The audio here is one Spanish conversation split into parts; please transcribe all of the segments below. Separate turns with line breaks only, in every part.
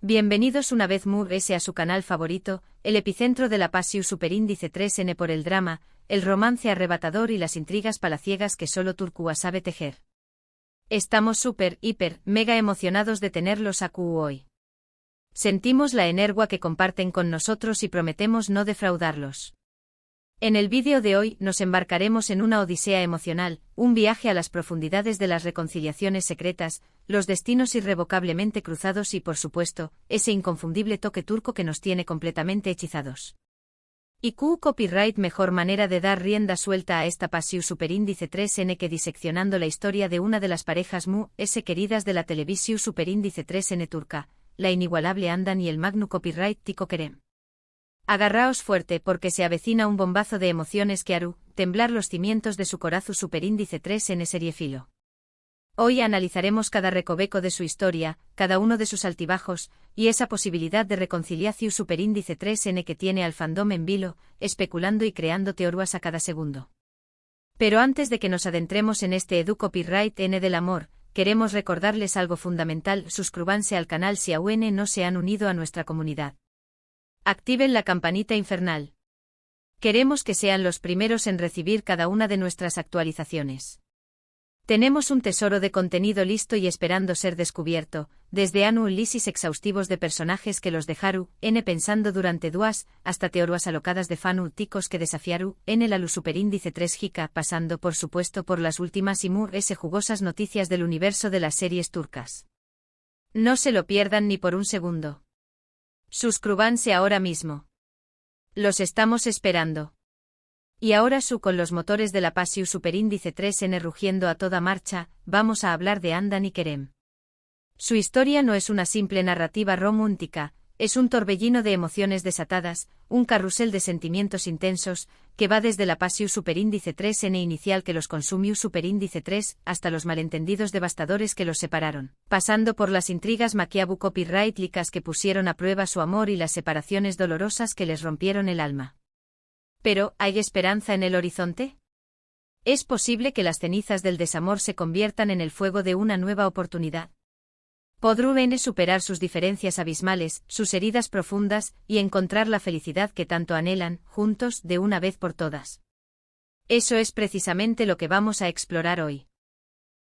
Bienvenidos una vez más a su canal favorito, el epicentro de la Pasión Superíndice 3N por el drama, el romance arrebatador y las intrigas palaciegas que solo Turcua sabe tejer. Estamos mega emocionados de tenerlos aquí hoy. Sentimos la energía que comparten con nosotros y prometemos no defraudarlos. En el vídeo de hoy nos embarcaremos en una odisea emocional, un viaje a las profundidades de las reconciliaciones secretas, los destinos irrevocablemente cruzados y, por supuesto, ese inconfundible toque turco que nos tiene completamente hechizados. ¿Y copyright mejor manera de dar rienda suelta a esta Pasión Superíndice 3N que diseccionando la historia de una de las parejas queridas de la televisión Superíndice 3N turca, la inigualable Handan y el magno copyright Tico Kerem? Agarraos fuerte porque se avecina un bombazo de emociones que hará temblar los cimientos de su corazón Superíndice 3N seriefilo. Hoy analizaremos cada recoveco de su historia, cada uno de sus altibajos, y esa posibilidad de reconciliación Superíndice 3N que tiene al fandom en vilo, especulando y creando teorías a cada segundo. Pero antes de que nos adentremos en este edu copyright N del amor, queremos recordarles algo fundamental: suscríbanse al canal si aún no se han unido a nuestra comunidad. Activen la campanita infernal. Queremos que sean los primeros en recibir cada una de nuestras actualizaciones. Tenemos un tesoro de contenido listo y esperando ser descubierto, desde análisis exhaustivos de personajes que los dejaru pensando durante duas, hasta teorías alocadas de fanu ticos que desafiaru la luz Superíndice 3 Jica, pasando por supuesto por las últimas y jugosas noticias del universo de las series turcas. No se lo pierdan ni por un segundo. Suscríbanse ahora mismo. Los estamos esperando. Y ahora con los motores de la Pasión Superíndice 3N rugiendo a toda marcha, vamos a hablar de Handan y Kerem. Su historia no es una simple narrativa romántica, es un torbellino de emociones desatadas, un carrusel de sentimientos intensos, que va desde la Pasión Superíndice 3N inicial que los consumió Superíndice 3, hasta los malentendidos devastadores que los separaron, pasando por las intrigas maquiabu copyrightlicas que pusieron a prueba su amor y las separaciones dolorosas que les rompieron el alma. Pero, ¿hay esperanza en el horizonte? ¿Es posible que las cenizas del desamor se conviertan en el fuego de una nueva oportunidad? ¿Podrán superar sus diferencias abismales, sus heridas profundas, y encontrar la felicidad que tanto anhelan, juntos, de una vez por todas? Eso es precisamente lo que vamos a explorar hoy.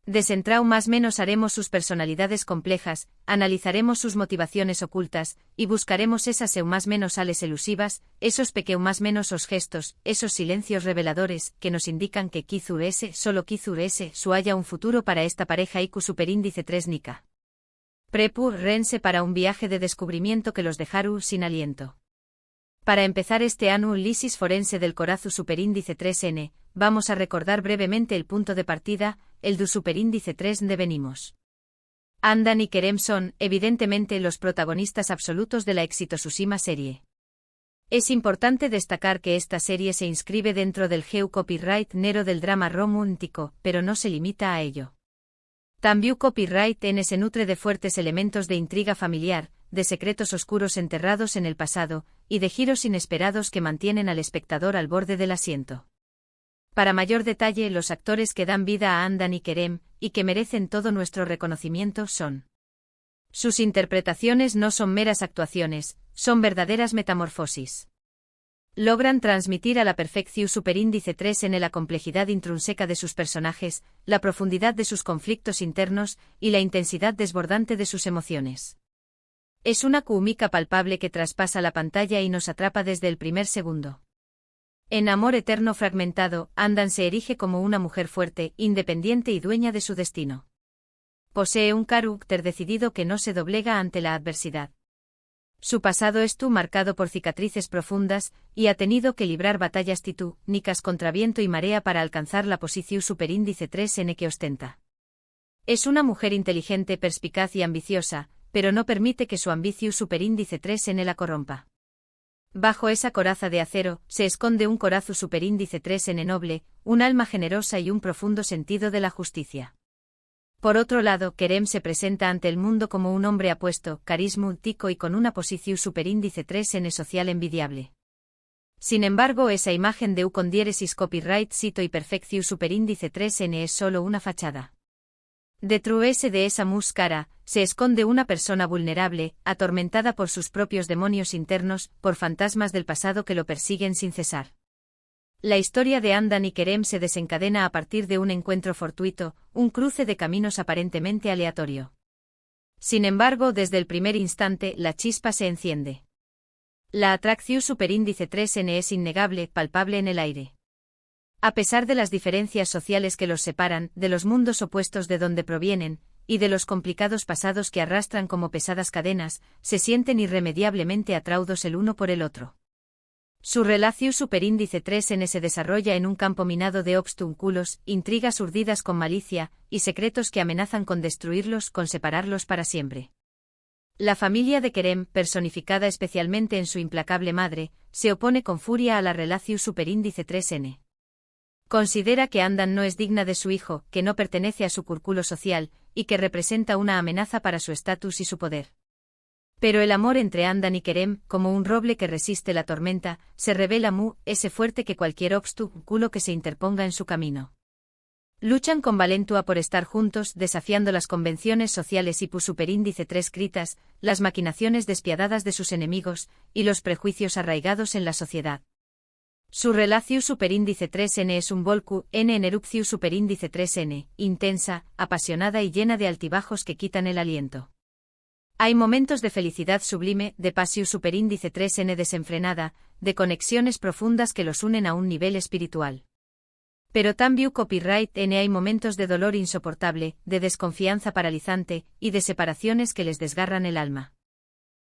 Desentrao más menos haremos sus personalidades complejas, analizaremos sus motivaciones ocultas, y buscaremos esas más menos ales elusivas, esos más menos os gestos, esos silencios reveladores, que nos indican que solo su haya un futuro para esta pareja IQ Superíndice 3 Nika. Rense para un viaje de descubrimiento que los dejaru sin aliento. Para empezar este análisis forense del corazón Superíndice 3N, vamos a recordar brevemente el punto de partida, el du Superíndice 3 de venimos. Handan y Kerem son, evidentemente, los protagonistas absolutos de la exitosísima serie. Es importante destacar que esta serie se inscribe dentro del copyright nero del drama romántico, pero no se limita a ello. También copyright N se nutre de fuertes elementos de intriga familiar, de secretos oscuros enterrados en el pasado, y de giros inesperados que mantienen al espectador al borde del asiento. Para mayor detalle, los actores que dan vida a Handan y Kerem, y que merecen todo nuestro reconocimiento son. Sus interpretaciones no son meras actuaciones, son verdaderas metamorfosis. Logran transmitir a la perfección Superíndice 3N la complejidad intrínseca de sus personajes, la profundidad de sus conflictos internos, y la intensidad desbordante de sus emociones. Es una química palpable que traspasa la pantalla y nos atrapa desde el primer segundo. En Amor Eterno Fragmentado, Handan se erige como una mujer fuerte, independiente y dueña de su destino. Posee un carácter decidido que no se doblega ante la adversidad. Su pasado marcado por cicatrices profundas, y ha tenido que librar batallas titánicas contra viento y marea para alcanzar la posición Superíndice 3N que ostenta. Es una mujer inteligente, perspicaz y ambiciosa, pero no permite que su ambición Superíndice 3N la corrompa. Bajo esa coraza de acero, se esconde un corazón Superíndice 3N noble, un alma generosa y un profundo sentido de la justicia. Por otro lado, Kerem se presenta ante el mundo como un hombre apuesto, carismático y con una posición Superíndice 3N social envidiable. Sin embargo, esa imagen de con diéresis copyright cito y perfección Superíndice 3N es solo una fachada. Detrás de esa máscara se esconde una persona vulnerable, atormentada por sus propios demonios internos, por fantasmas del pasado que lo persiguen sin cesar. La historia de Andan y Kerem se desencadena a partir de un encuentro fortuito, un cruce de caminos aparentemente aleatorio. Sin embargo, desde el primer instante, la chispa se enciende. La atracción superíndice 3N es innegable, palpable en el aire. A pesar de las diferencias sociales que los separan, de los mundos opuestos de donde provienen, y de los complicados pasados que arrastran como pesadas cadenas, se sienten irremediablemente atraídos el uno por el otro. Su relación superíndice 3N se desarrolla en un campo minado de obstúculos, intrigas urdidas con malicia, y secretos que amenazan con destruirlos, con separarlos para siempre. La familia de Kerem, personificada especialmente en su implacable madre, se opone con furia a la relación superíndice 3N. Considera que Andan no es digna de su hijo, que no pertenece a su círculo social, y que representa una amenaza para su estatus y su poder. Pero el amor entre Andan y Kerem, como un roble que resiste la tormenta, se revela ese fuerte que cualquier obstáculo que se interponga en su camino. Luchan con valentua por estar juntos, desafiando las convenciones sociales y superíndice 3 escritas, las maquinaciones despiadadas de sus enemigos, y los prejuicios arraigados en la sociedad. Su relación superíndice 3N es un volcu en erupción superíndice 3N, intensa, apasionada y llena de altibajos que quitan el aliento. Hay momentos de felicidad sublime, de pasión superíndice 3N desenfrenada, de conexiones profundas que los unen a un nivel espiritual. Pero también copyright N hay momentos de dolor insoportable, de desconfianza paralizante, y de separaciones que les desgarran el alma.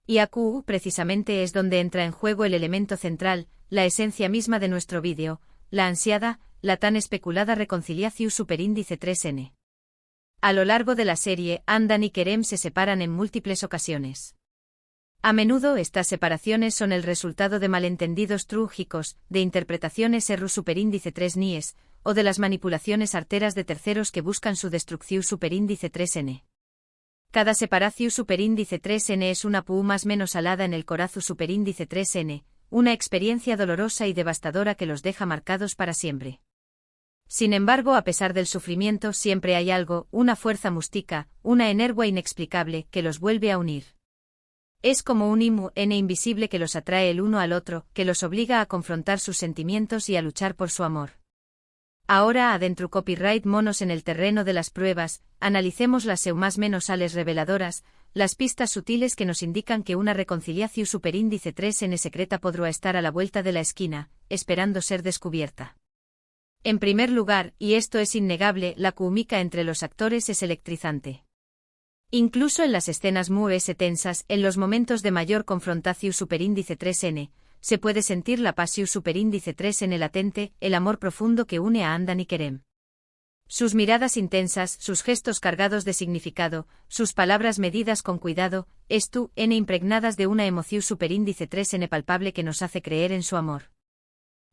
Y aquí, precisamente es donde entra en juego el elemento central, la esencia misma de nuestro vídeo, la ansiada, la tan especulada reconciliación superíndice 3N. A lo largo de la serie, Andan y Kerem se separan en múltiples ocasiones. A menudo estas separaciones son el resultado de malentendidos trágicos, de interpretaciones erru superíndice 3 NIES, o de las manipulaciones arteras de terceros que buscan su destrucción superíndice 3N. Cada separación superíndice 3N es una pu más menos alada en el corazón superíndice 3N, una experiencia dolorosa y devastadora que los deja marcados para siempre. Sin embargo, a pesar del sufrimiento, siempre hay algo, una fuerza mística, una energía inexplicable, que los vuelve a unir. Es como un invisible que los atrae el uno al otro, que los obliga a confrontar sus sentimientos y a luchar por su amor. Ahora, adentro copyright monos en el terreno de las pruebas, analicemos las más menos ales reveladoras, las pistas sutiles que nos indican que una reconciliación superíndice 3N secreta podrá estar a la vuelta de la esquina, esperando ser descubierta. En primer lugar, y esto es innegable, la química entre los actores es electrizante. Incluso en las escenas tensas, en los momentos de mayor confrontación superíndice 3N, se puede sentir la pasión superíndice 3N latente, el amor profundo que une a Andan y Kerem. Sus miradas intensas, sus gestos cargados de significado, sus palabras medidas con cuidado, impregnadas de una emoción superíndice 3N palpable que nos hace creer en su amor.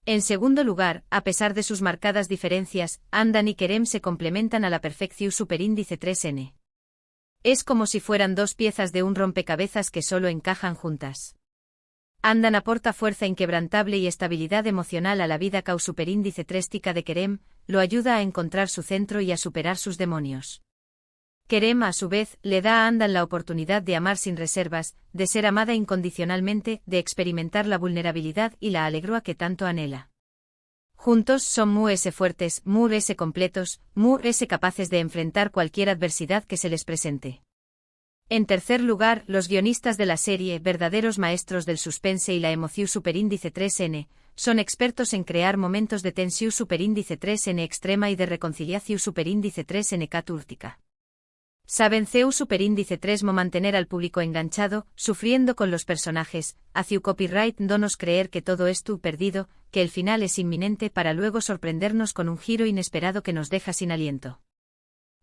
En segundo lugar, a pesar de sus marcadas diferencias, Andan y Kerem se complementan a la perfección superíndice 3N. Es como si fueran dos piezas de un rompecabezas que solo encajan juntas. Andan aporta fuerza inquebrantable y estabilidad emocional a la vida superíndice 3 de Kerem, lo ayuda a encontrar su centro y a superar sus demonios. Kerem, a su vez, le da a Andan la oportunidad de amar sin reservas, de ser amada incondicionalmente, de experimentar la vulnerabilidad y la alegría que tanto anhela. Juntos son fuertes, completos, capaces de enfrentar cualquier adversidad que se les presente. En tercer lugar, los guionistas de la serie, verdaderos maestros del suspense y la emoción superíndice 3N, son expertos en crear momentos de tensión superíndice 3N extrema y de reconciliación superíndice 3N catúrtica. Saben superíndice 3 mantener al público enganchado, sufriendo con los personajes, hacia copyright donos creer que todo es perdido, que el final es inminente para luego sorprendernos con un giro inesperado que nos deja sin aliento.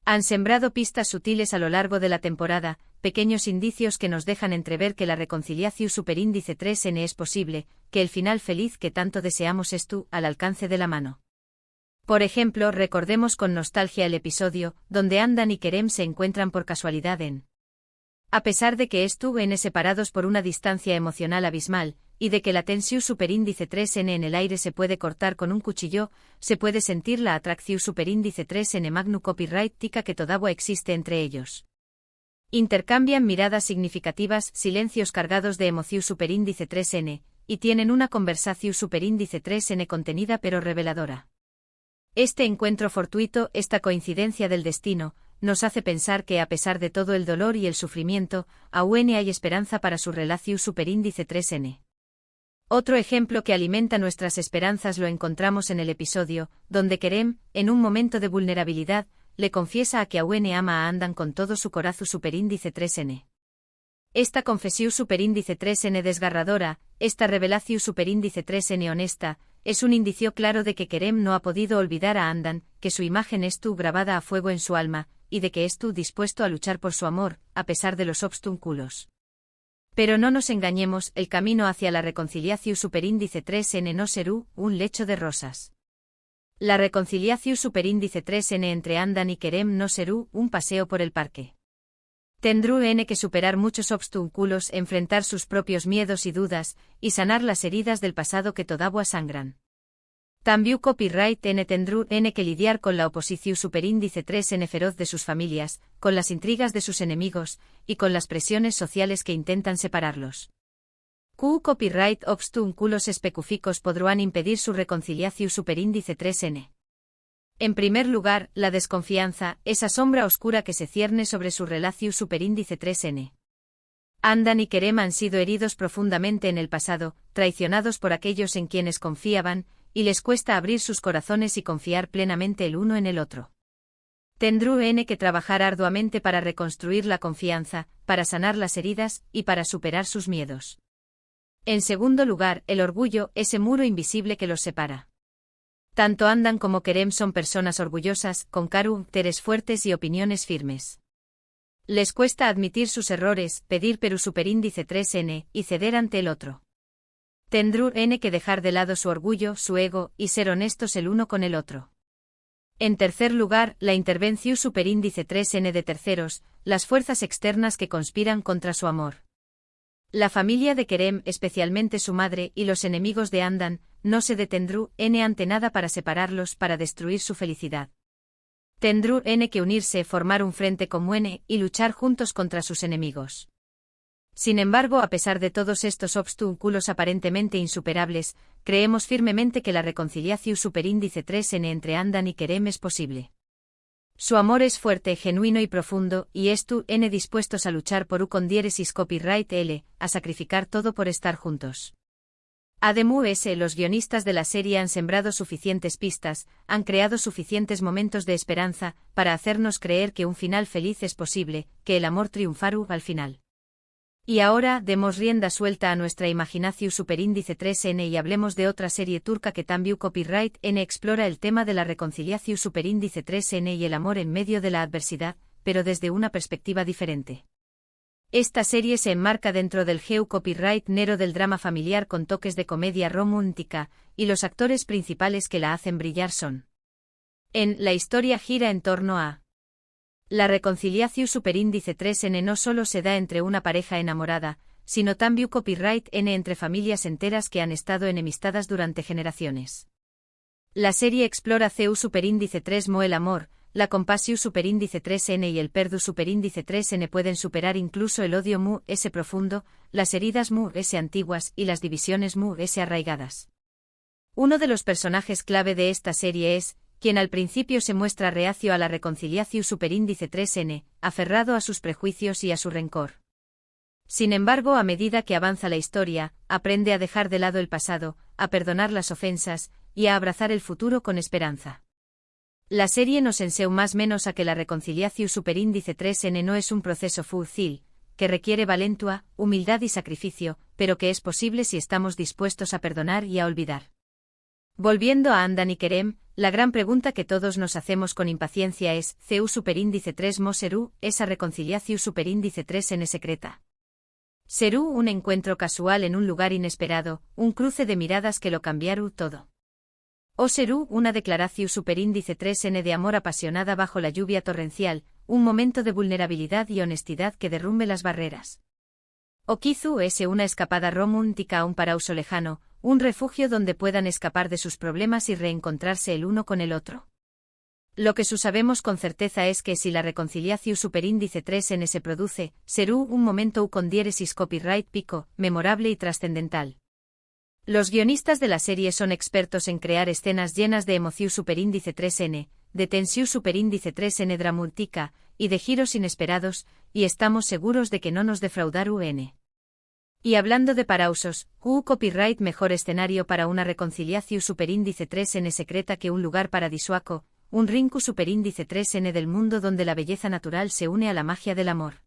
Han sembrado pistas sutiles a lo largo de la temporada, pequeños indicios que nos dejan entrever que la reconciliación superíndice 3N es posible, que el final feliz que tanto deseamos es al alcance de la mano. Por ejemplo, recordemos con nostalgia el episodio, donde Andan y Kerem se encuentran por casualidad A pesar de que estuvieron separados por una distancia emocional abismal, y de que la tensión superíndice 3n en el aire se puede cortar con un cuchillo, se puede sentir la atracción superíndice 3n magnu copyright tica que todavía existe entre ellos. Intercambian miradas significativas, silencios cargados de emoción superíndice 3n, y tienen una conversación superíndice 3n contenida pero reveladora. Este encuentro fortuito, esta coincidencia del destino, nos hace pensar que a pesar de todo el dolor y el sufrimiento, aún hay esperanza para su relación superíndice 3n. Otro ejemplo que alimenta nuestras esperanzas lo encontramos en el episodio, donde Kerem, en un momento de vulnerabilidad, le confiesa a que Awen ama a Andan con todo su corazón superíndice 3n. Esta confesión superíndice 3n desgarradora, esta revelación superíndice 3n honesta, es un indicio claro de que Kerem no ha podido olvidar a Andan, que su imagen es tú grabada a fuego en su alma, y de que es tú dispuesto a luchar por su amor, a pesar de los obstáculos. Pero no nos engañemos, el camino hacia la reconciliación superíndice 3n no será un lecho de rosas. La reconciliación superíndice 3n entre Andan y Kerem no será un paseo por el parque. Tendrán que superar muchos obstáculos, enfrentar sus propios miedos y dudas, y sanar las heridas del pasado que todavía sangran. También copyright tendrán que lidiar con la oposición superíndice 3n feroz de sus familias, con las intrigas de sus enemigos, y con las presiones sociales que intentan separarlos. Copyright obstáculos específicos podrán impedir su reconciliación superíndice 3n. En primer lugar, la desconfianza, esa sombra oscura que se cierne sobre su relación superíndice 3n. Andan y Kerem han sido heridos profundamente en el pasado, traicionados por aquellos en quienes confiaban, y les cuesta abrir sus corazones y confiar plenamente el uno en el otro. Tendrán que trabajar arduamente para reconstruir la confianza, para sanar las heridas, y para superar sus miedos. En segundo lugar, el orgullo, ese muro invisible que los separa. Tanto Andan como Kerem son personas orgullosas, con caracteres fuertes y opiniones firmes. Les cuesta admitir sus errores, pedir Perú superíndice 3n, y ceder ante el otro. Tendrán que dejar de lado su orgullo, su ego, y ser honestos el uno con el otro. En tercer lugar, la intervención superíndice 3n de terceros, las fuerzas externas que conspiran contra su amor. La familia de Kerem, especialmente su madre, y los enemigos de Andan, no se detendrán ante nada para separarlos, para destruir su felicidad. Tendrán que unirse, formar un frente común y luchar juntos contra sus enemigos. Sin embargo, a pesar de todos estos obstáculos aparentemente insuperables, creemos firmemente que la reconciliación superíndice 3n entre Andan y Kerem es posible. Su amor es fuerte, genuino y profundo, y están dispuestos a luchar por con diéresis copyright L, a sacrificar todo por estar juntos. Además, los guionistas de la serie han sembrado suficientes pistas, han creado suficientes momentos de esperanza, para hacernos creer que un final feliz es posible, que el amor triunfará al final. Y ahora, demos rienda suelta a nuestra imaginación superíndice 3n y hablemos de otra serie turca que también copyright N explora el tema de la reconciliación superíndice 3n y el amor en medio de la adversidad, pero desde una perspectiva diferente. Esta serie se enmarca dentro del género copyright nero del drama familiar con toques de comedia romántica, y los actores principales que la hacen brillar son. La historia gira en torno a la reconciliación superíndice 3n no solo se da entre una pareja enamorada, sino también copyright N entre familias enteras que han estado enemistadas durante generaciones. La serie explora CU superíndice 3 mo el amor, la compasión superíndice 3n y el perdu superíndice 3n pueden superar incluso el odio mu s profundo, las heridas mu s antiguas y las divisiones mu s arraigadas. Uno de los personajes clave de esta serie es, quien al principio se muestra reacio a la reconciliación superíndice 3n, aferrado a sus prejuicios y a su rencor. Sin embargo, a medida que avanza la historia, aprende a dejar de lado el pasado, a perdonar las ofensas, y a abrazar el futuro con esperanza. La serie nos enseña más menos a que la reconciliación superíndice 3n no es un proceso fácil, que requiere valentía, humildad y sacrificio, pero que es posible si estamos dispuestos a perdonar y a olvidar. Volviendo a Andan y Kerem, la gran pregunta que todos nos hacemos con impaciencia es, ¿CU superíndice 3 mo serú, esa reconciliación superíndice 3n secreta? ¿Serú un encuentro casual en un lugar inesperado, un cruce de miradas que lo cambiaru todo? ¿O serú una declaración superíndice 3n de amor apasionada bajo la lluvia torrencial, un momento de vulnerabilidad y honestidad que derrumbe las barreras? Okizu es una escapada romántica a un paraíso lejano, un refugio donde puedan escapar de sus problemas y reencontrarse el uno con el otro. Lo que sabemos con certeza es que si la reconciliación superíndice 3n se produce, será un momento con diéresis copyright pico, memorable y trascendental. Los guionistas de la serie son expertos en crear escenas llenas de emoción superíndice 3n, de tensión superíndice 3n dramútica, y de giros inesperados, y estamos seguros de que no nos defraudarán. Y hablando de parausos, copyright mejor escenario para una reconciliación superíndice 3n secreta que un lugar paradisuaco, un rinku superíndice 3n del mundo donde la belleza natural se une a la magia del amor.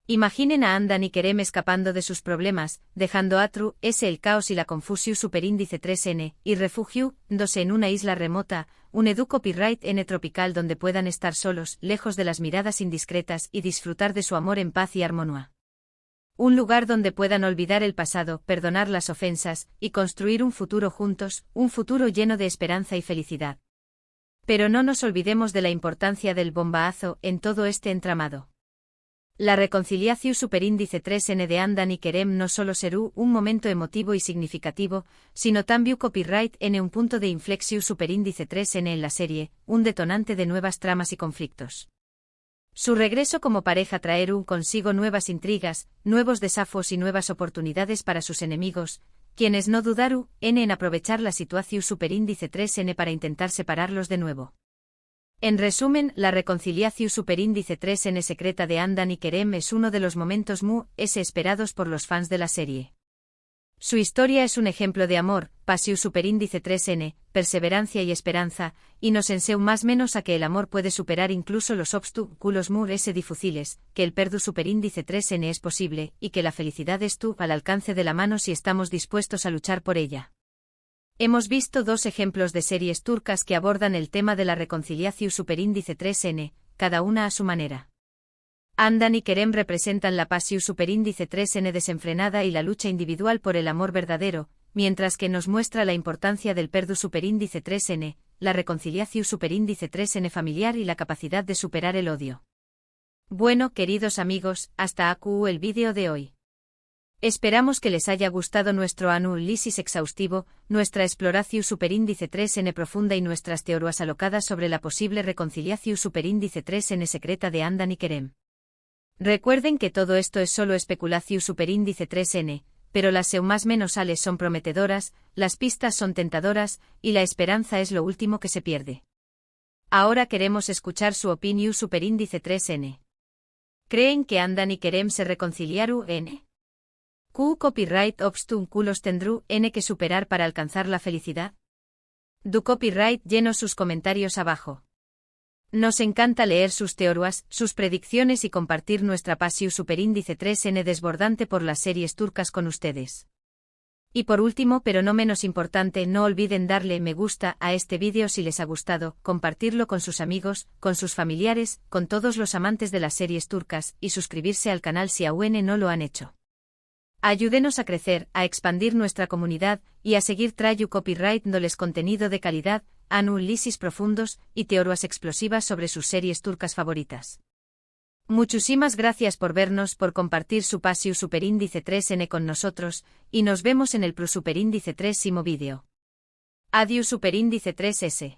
Imaginen a Andan y Kerem escapando de sus problemas, dejando a Tru, el caos y la confusión superíndice 3n, y refugiándose en una isla remota, un edu copyright n tropical donde puedan estar solos, lejos de las miradas indiscretas y disfrutar de su amor en paz y armonía. Un lugar donde puedan olvidar el pasado, perdonar las ofensas, y construir un futuro juntos, un futuro lleno de esperanza y felicidad. Pero no nos olvidemos de la importancia del bombaazo en todo este entramado. La reconciliación superíndice 3n de Andan y Kerem no solo será un momento emotivo y significativo, sino también copyright n un punto de inflexión superíndice 3n en la serie, un detonante de nuevas tramas y conflictos. Su regreso como pareja traerá consigo nuevas intrigas, nuevos desafíos y nuevas oportunidades para sus enemigos, quienes no dudaron en aprovechar la situación superíndice 3n para intentar separarlos de nuevo. En resumen, la reconciliación superíndice 3n secreta de Andan y Kerem es uno de los momentos esperados por los fans de la serie. Su historia es un ejemplo de amor, pasión superíndice 3n, perseverancia y esperanza, y nos enseña más menos a que el amor puede superar incluso los obstáculos difíciles, que el perdu superíndice 3n es posible, y que la felicidad es al alcance de la mano si estamos dispuestos a luchar por ella. Hemos visto dos ejemplos de series turcas que abordan el tema de la reconciliación superíndice 3n, cada una a su manera. Andan y Kerem representan la pasión superíndice 3n desenfrenada y la lucha individual por el amor verdadero, mientras que nos muestra la importancia del perdu superíndice 3n, la reconciliación superíndice 3n familiar y la capacidad de superar el odio. Bueno, queridos amigos, hasta aquí el vídeo de hoy. Esperamos que les haya gustado nuestro análisis exhaustivo, nuestra exploración superíndice 3n profunda y nuestras teorías alocadas sobre la posible reconciliación superíndice 3n secreta de Andan y Kerem. Recuerden que todo esto es solo especulación superíndice 3n, pero las más menos ales son prometedoras, las pistas son tentadoras, y la esperanza es lo último que se pierde. Ahora queremos escuchar su opinión superíndice 3n. ¿Creen que Andan y Kerem se reconciliaron? ¿Copyright obstáculos tendrú que superar para alcanzar la felicidad? Du copyright llenos sus comentarios abajo. Nos encanta leer sus teorías, sus predicciones y compartir nuestra pasión superíndice 3n desbordante por las series turcas con ustedes. Y por último, pero no menos importante, no olviden darle me gusta a este vídeo si les ha gustado, compartirlo con sus amigos, con sus familiares, con todos los amantes de las series turcas, y suscribirse al canal si aún no lo han hecho. Ayúdenos a crecer, a expandir nuestra comunidad, y a seguir trayendo copyright dándoles contenido de calidad, análisis profundos, y teorías explosivas sobre sus series turcas favoritas. Muchísimas gracias por vernos, por compartir su pasión superíndice 3n con nosotros, y nos vemos en el superíndice 3º vídeo. Adiós superíndice 3s.